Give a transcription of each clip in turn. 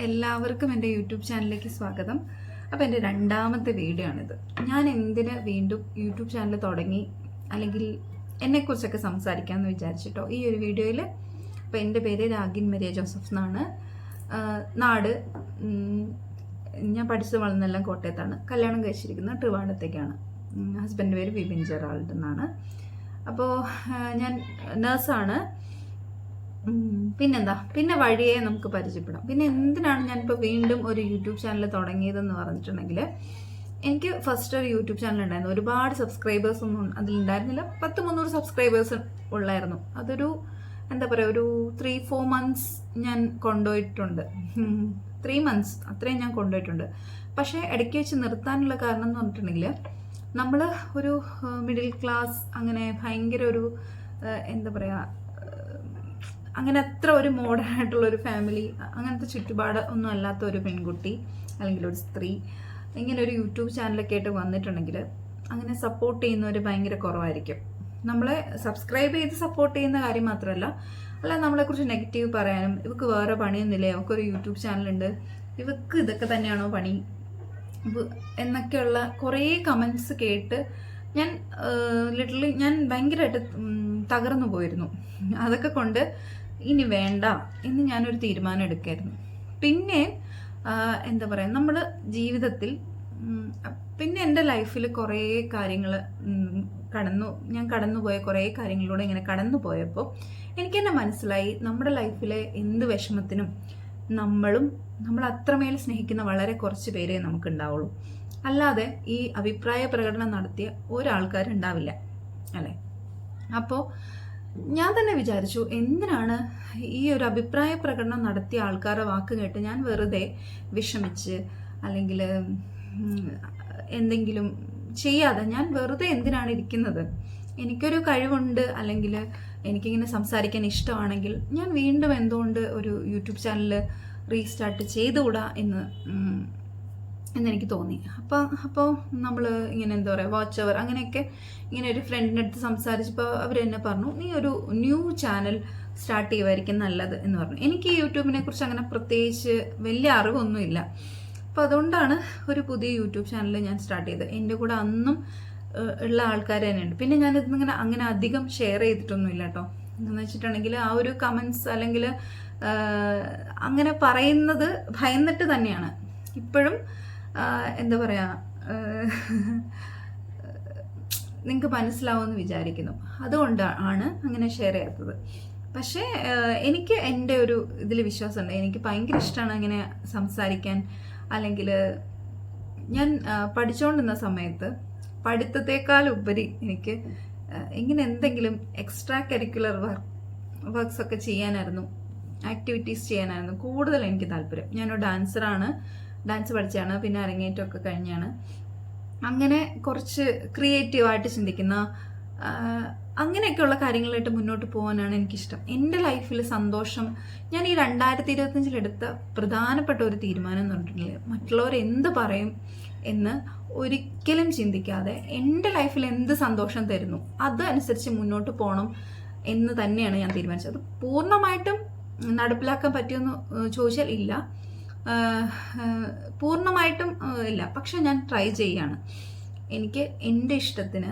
എല്ലാവർക്കും എൻ്റെ യൂട്യൂബ് ചാനലിലേക്ക് സ്വാഗതം. അപ്പോൾ എൻ്റെ രണ്ടാമത്തെ വീഡിയോ ആണിത്. ഞാൻ എന്തിന് വീണ്ടും യൂട്യൂബ് ചാനൽ തുടങ്ങി അല്ലെങ്കിൽ എന്നെക്കുറിച്ചൊക്കെ സംസാരിക്കാമെന്ന് വിചാരിച്ചിട്ടോ ഈ ഒരു വീഡിയോയിൽ. അപ്പോൾ എൻ്റെ പേര് രാഗിൻ മരിയ ജോസഫ് എന്നാണ്. നാട് ഞാൻ പഠിച്ചു വളർന്നെല്ലാം കോട്ടയത്താണ്. കല്യാണം കഴിച്ചിരിക്കുന്നത് ട്രിവാൻഡ്രത്തേക്കാണ്. ഹസ്ബൻഡ് പേര് വിപിൻ ജെറാൾഡ് എന്നാണ്. അപ്പോൾ ഞാൻ നേഴ്സാണ്. പിന്നെന്താ, പിന്നെ വഴിയെ നമുക്ക് പരിചയപ്പെടാം. പിന്നെ എന്തിനാണ് ഞാനിപ്പോൾ വീണ്ടും ഒരു യൂട്യൂബ് ചാനൽ തുടങ്ങിയതെന്ന് പറഞ്ഞിട്ടുണ്ടെങ്കിൽ, എനിക്ക് ഫസ്റ്റ് ഒരു യൂട്യൂബ് ചാനൽ ഉണ്ടായിരുന്നു. ഒരുപാട് സബ്സ്ക്രൈബേഴ്സ് ഒന്നും അതിലുണ്ടായിരുന്നില്ല. 300 സബ്സ്ക്രൈബേഴ്സ് ഉള്ളായിരുന്നു. അതൊരു എന്താ പറയുക, ഒരു 3-4 മന്ത്സ് ഞാൻ കൊണ്ടുപോയിട്ടുണ്ട്. 3 മന്ത്സ് അത്രയും ഞാൻ കൊണ്ടുപോയിട്ടുണ്ട്. പക്ഷേ ഇടയ്ക്ക് വെച്ച് നിർത്താനുള്ള കാരണം എന്ന് പറഞ്ഞിട്ടുണ്ടെങ്കിൽ, നമ്മൾ ഒരു മിഡിൽ ക്ലാസ്, അങ്ങനെ ഭയങ്കര ഒരു എന്താ പറയുക, അങ്ങനെ അത്ര ഒരു മോഡേൺ ആയിട്ടുള്ള ഒരു ഫാമിലി, അങ്ങനത്തെ ചുറ്റുപാട് ഒന്നും അല്ലാത്ത ഒരു പെൺകുട്ടി അല്ലെങ്കിൽ ഒരു സ്ത്രീ ഇങ്ങനെ ഒരു യൂട്യൂബ് ചാനലൊക്കെ ആയിട്ട് വന്നിട്ടുണ്ടെങ്കിൽ അങ്ങനെ സപ്പോർട്ട് ചെയ്യുന്നവർ ഭയങ്കര കുറവായിരിക്കും. നമ്മളെ സബ്സ്ക്രൈബ് ചെയ്ത് സപ്പോർട്ട് ചെയ്യുന്ന കാര്യം മാത്രമല്ല, അല്ല നമ്മളെക്കുറിച്ച് നെഗറ്റീവ് പറയാനും, ഇവർക്ക് വേറെ പണിയൊന്നുമില്ലേ, അവർക്കൊരു യൂട്യൂബ് ചാനലുണ്ട്, ഇവർക്ക് ഇതൊക്കെ തന്നെയാണോ പണി എന്നൊക്കെയുള്ള കുറേ കമൻസ് കേട്ട് ഞാൻ ലിറ്ററലി ഞാൻ ഭയങ്കരമായിട്ട് തകർന്നു പോയിരുന്നു. അതൊക്കെ കൊണ്ട് ഇനി വേണ്ട എന്ന് ഞാനൊരു തീരുമാനം എടുക്കായിരുന്നു. പിന്നെ എന്താ പറയുക, നമ്മൾ ജീവിതത്തിൽ പിന്നെ എൻ്റെ ലൈഫിൽ കുറേ കാര്യങ്ങൾ ഞാൻ കടന്നുപോയ കുറേ കാര്യങ്ങളിലൂടെ ഇങ്ങനെ കടന്നു പോയപ്പോൾ എനിക്ക് തന്നെ മനസ്സിലായി, നമ്മുടെ ലൈഫിലെ എന്ത് വിഷമത്തിനും നമ്മൾ അത്രമേൽ സ്നേഹിക്കുന്ന വളരെ കുറച്ച് പേരേ നമുക്കുണ്ടാവുള്ളൂ. അല്ലാതെ ഈ അഭിപ്രായ പ്രകടനം നടത്തിയ ഒരാൾക്കാരുണ്ടാവില്ല, അല്ലേ? അപ്പോൾ ഞാൻ തന്നെ വിചാരിച്ചു, എന്തിനാണ് ഈ ഒരു അഭിപ്രായ പ്രകടനം നടത്തിയ ആൾക്കാരുടെ വാക്ക് കേട്ട് ഞാൻ വെറുതെ വിഷമിച്ച് അല്ലെങ്കിൽ എന്തെങ്കിലും ചെയ്യാതെ ഞാൻ വെറുതെ എന്തിനാണ് ഇരിക്കുന്നത്? എനിക്കൊരു കഴിവുണ്ട് അല്ലെങ്കിൽ എനിക്കിങ്ങനെ സംസാരിക്കാൻ ഇഷ്ടമാണെങ്കിൽ ഞാൻ വീണ്ടും എന്തുകൊണ്ട് ഒരു യൂട്യൂബ് ചാനൽ റീസ്റ്റാർട്ട് ചെയ്തുകൂടാ എന്നെനിക്ക് തോന്നി. അപ്പോൾ നമ്മൾ ഇങ്ങനെ എന്താ പറയുക, വാച്ച് അവർ അങ്ങനെയൊക്കെ ഇങ്ങനെ ഒരു ഫ്രണ്ടിൻ്റെ അടുത്ത് സംസാരിച്ചപ്പോൾ അവർ എന്നെ പറഞ്ഞു, നീ ഒരു ന്യൂ ചാനൽ സ്റ്റാർട്ട് ചെയ്യുമായിരിക്കും നല്ലത് എന്ന് പറഞ്ഞു. എനിക്ക് യൂട്യൂബിനെ കുറിച്ച് അങ്ങനെ പ്രത്യേകിച്ച് വലിയ അറിവൊന്നുമില്ല. അപ്പോൾ അതുകൊണ്ടാണ് ഒരു പുതിയ യൂട്യൂബ് ചാനൽ ഞാൻ സ്റ്റാർട്ട് ചെയ്തത്. എൻ്റെ കൂടെ അന്നും ഉള്ള ആൾക്കാർ തന്നെയുണ്ട്. പിന്നെ ഞാനിതിങ്ങനെ അങ്ങനെ അധികം ഷെയർ ചെയ്തിട്ടൊന്നുമില്ല കേട്ടോ. എന്ന് വെച്ചിട്ടുണ്ടെങ്കിൽ ആ ഒരു കമൻസ് അല്ലെങ്കിൽ അങ്ങനെ പറയുന്നത് ഭയന്നിട്ട് തന്നെയാണ്. ഇപ്പോഴും എന്താ പറയുക, നിങ്ങൾക്ക് മനസ്സിലാവുമെന്ന് വിചാരിക്കുന്നു. അതുകൊണ്ടാണ് അങ്ങനെ ഷെയർ ചെയ്യാത്തത്. പക്ഷേ എനിക്ക് എൻ്റെ ഒരു ഇതിൽ വിശ്വാസമുണ്ട്. എനിക്ക് ഭയങ്കര ഇഷ്ടമാണ് അങ്ങനെ സംസാരിക്കാൻ. അല്ലെങ്കിൽ ഞാൻ പഠിച്ചുകൊണ്ടിരുന്ന സമയത്ത് പഠിത്തത്തെക്കാൾ ഉപരി എനിക്ക് ഇങ്ങനെ എന്തെങ്കിലും എക്സ്ട്രാ കരിക്കുലർ വർക്ക്സ് ഒക്കെ ചെയ്യാനായിരുന്നു, ആക്ടിവിറ്റീസ് ചെയ്യാനായിരുന്നു കൂടുതൽ എനിക്ക് താല്പര്യം. ഞാനൊരു ഡാൻസറാണ്, ഡാൻസ് പഠിച്ചാണ്, പിന്നെ അരങ്ങേറ്റമൊക്കെ കഴിഞ്ഞാണ്. അങ്ങനെ കുറച്ച് ക്രിയേറ്റീവായിട്ട് ചിന്തിക്കുന്ന അങ്ങനെയൊക്കെയുള്ള കാര്യങ്ങളായിട്ട് മുന്നോട്ട് പോകാനാണ് എനിക്കിഷ്ടം. എൻ്റെ ലൈഫിൽ സന്തോഷം, ഞാൻ ഈ 2025 എടുത്ത പ്രധാനപ്പെട്ട ഒരു തീരുമാനം എന്ന് പറഞ്ഞിട്ടുണ്ടെങ്കിൽ, മറ്റുള്ളവർ എന്ത് പറയും എന്ന് ഒരിക്കലും ചിന്തിക്കാതെ എൻ്റെ ലൈഫിൽ എന്ത് സന്തോഷം തരുന്നു അതനുസരിച്ച് മുന്നോട്ട് പോകണം എന്ന് തന്നെയാണ് ഞാൻ തീരുമാനിച്ചത്. അത് പൂർണ്ണമായിട്ടും നടപ്പിലാക്കാൻ പറ്റുമെന്ന് ചോദിച്ചാൽ ഇല്ല, പൂർണ്ണമായിട്ടും ഇല്ല. പക്ഷെ ഞാൻ ട്രൈ ചെയ്യാണ്. എനിക്ക് എൻ്റെ ഇഷ്ടത്തിന്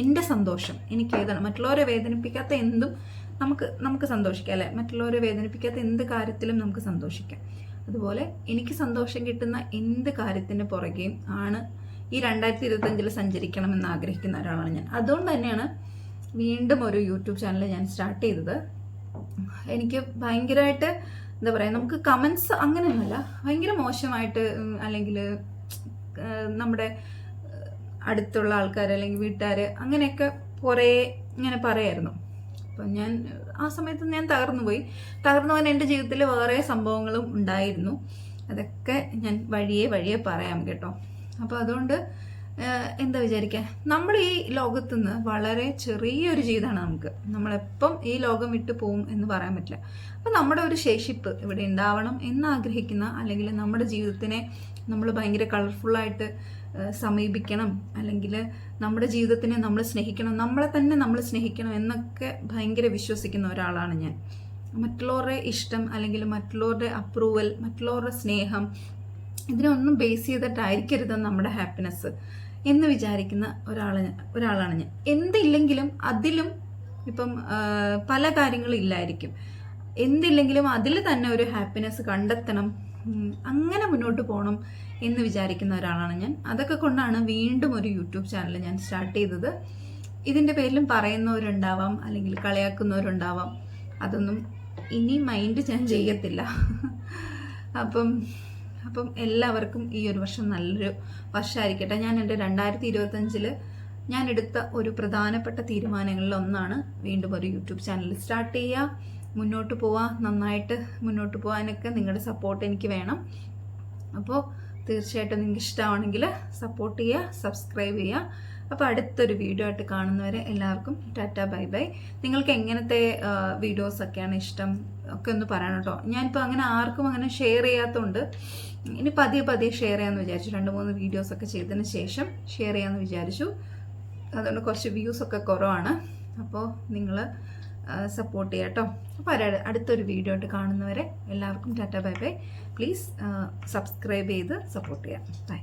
എൻ്റെ സന്തോഷം എനിക്ക് ഏതാണ്, മറ്റുള്ളവരെ വേദനിപ്പിക്കാത്ത എന്തും നമുക്ക് സന്തോഷിക്കാം, അല്ലേ? മറ്റുള്ളവരെ വേദനിപ്പിക്കാത്ത എന്ത് കാര്യത്തിലും നമുക്ക് സന്തോഷിക്കാം. അതുപോലെ എനിക്ക് സന്തോഷം കിട്ടുന്ന എന്ത് കാര്യത്തിൻ്റെ പുറകെയും ആണ് ഈ 2025 സഞ്ചരിക്കണമെന്ന് ആഗ്രഹിക്കുന്ന ഒരാളാണ് ഞാൻ. അതുകൊണ്ട് തന്നെയാണ് വീണ്ടും ഒരു യൂട്യൂബ് ചാനൽ ഞാൻ സ്റ്റാർട്ട് ചെയ്തത്. എനിക്ക് ഭയങ്കരമായിട്ട് എന്താ പറയുക, നമുക്ക് കമൻസ് അങ്ങനെയൊന്നുമല്ല, ഭയങ്കര മോശമായിട്ട് അല്ലെങ്കിൽ നമ്മുടെ അടുത്തുള്ള ആൾക്കാർ അല്ലെങ്കിൽ വീട്ടുകാർ അങ്ങനെയൊക്കെ കുറേ ഇങ്ങനെ പറയായിരുന്നു. അപ്പം ഞാൻ ആ സമയത്ത് ഞാൻ തകർന്നു പോകാൻ എൻ്റെ ജീവിതത്തിൽ വേറെ സംഭവങ്ങളും ഉണ്ടായിരുന്നു. അതൊക്കെ ഞാൻ വഴിയെ പറയാം കേട്ടോ. അപ്പോൾ അതുകൊണ്ട് എന്താ വിചാരിക്കുക, നമ്മൾ ഈ ലോകത്തുനിന്ന് വളരെ ചെറിയൊരു ജീവിതമാണ് നമ്മളെപ്പം ഈ ലോകം വിട്ടു പോവും എന്ന് പറയാൻ പറ്റില്ല. അപ്പം നമ്മുടെ ഒരു ശേഷിപ്പ് ഇവിടെ ഉണ്ടാവണം എന്നാഗ്രഹിക്കുന്ന, അല്ലെങ്കിൽ നമ്മുടെ ജീവിതത്തിനെ നമ്മൾ ഭയങ്കര കളർഫുള്ളായിട്ട് സമീപിക്കണം, അല്ലെങ്കിൽ നമ്മുടെ ജീവിതത്തിനെ നമ്മൾ സ്നേഹിക്കണം, നമ്മളെ തന്നെ നമ്മൾ സ്നേഹിക്കണം എന്നൊക്കെ ഭയങ്കര വിശ്വസിക്കുന്ന ഒരാളാണ് ഞാൻ. മറ്റുള്ളവരുടെ ഇഷ്ടം അല്ലെങ്കിൽ മറ്റുള്ളവരുടെ അപ്രൂവൽ, മറ്റുള്ളവരുടെ സ്നേഹം, ഇതിനൊന്നും ബേസ് ചെയ്തിട്ടായിരിക്കരുത് നമ്മുടെ ഹാപ്പിനെസ് എന്ന് വിചാരിക്കുന്ന ഒരാളാണ് ഞാൻ. എന്തില്ലെങ്കിലും അതിലും ഇപ്പം പല കാര്യങ്ങളും ഇല്ലായിരിക്കും, എന്തില്ലെങ്കിലും അതിൽ തന്നെ ഒരു ഹാപ്പിനെസ് കണ്ടെത്തണം, അങ്ങനെ മുന്നോട്ട് പോകണം എന്ന് വിചാരിക്കുന്ന ഒരാളാണ് ഞാൻ. അതൊക്കെ കൊണ്ടാണ് വീണ്ടും ഒരു യൂട്യൂബ് ചാനൽ ഞാൻ സ്റ്റാർട്ട് ചെയ്തത്. ഇതിൻ്റെ പേരിലും പറയുന്നവരുണ്ടാവാം അല്ലെങ്കിൽ കളിയാക്കുന്നവരുണ്ടാവാം, അതൊന്നും ഇനി മൈൻഡ് ഞാൻ ചെയ്യത്തില്ല. അപ്പം എല്ലാവർക്കും ഈ ഒരു വർഷം നല്ലൊരു വർഷമായിരിക്കട്ടെ. ഞാൻ എൻ്റെ 2025 ഞാൻ എടുത്ത ഒരു പ്രധാനപ്പെട്ട തീരുമാനങ്ങളിൽ ഒന്നാണ് വീണ്ടും ഒരു യൂട്യൂബ് ചാനൽ സ്റ്റാർട്ട് ചെയ്യുക, മുന്നോട്ട് പോവുക, നന്നായിട്ട് മുന്നോട്ട് പോകാനൊക്കെ നിങ്ങളുടെ സപ്പോർട്ട് എനിക്ക് വേണം. അപ്പോൾ തീർച്ചയായിട്ടും നിങ്ങൾക്ക് ഇഷ്ടമാണെങ്കിൽ സപ്പോർട്ട് ചെയ്യുക, സബ്സ്ക്രൈബ് ചെയ്യുക. അപ്പോൾ അടുത്തൊരു വീഡിയോ ആയിട്ട് കാണുന്നവരെ എല്ലാവർക്കും ടാറ്റ ബൈ ബൈ. നിങ്ങൾക്ക് എങ്ങനത്തെ വീഡിയോസൊക്കെയാണ് ഇഷ്ടം ഒക്കെ ഒന്ന് പറയണം കേട്ടോ. ഞാനിപ്പോൾ അങ്ങനെ ആർക്കും അങ്ങനെ ഷെയർ ചെയ്യാത്തതുകൊണ്ട് ഇനി പതിയെ ഷെയർ ചെയ്യാമെന്ന് വിചാരിച്ചു. 2-3 വീഡിയോസൊക്കെ ചെയ്തതിന് ശേഷം ഷെയർ ചെയ്യാമെന്ന് വിചാരിച്ചു. അതുകൊണ്ട് കുറച്ച് വ്യൂസൊക്കെ കുറവാണ്. അപ്പോൾ നിങ്ങൾ സപ്പോർട്ട് ചെയ്യാം കേട്ടോ. അപ്പോൾ അടുത്തൊരു വീഡിയോ ആയിട്ട് കാണുന്നവരെ എല്ലാവർക്കും Tata bye bye. Please subscribe ചെയ്ത് സപ്പോർട്ട് ചെയ്യാം. ബൈ.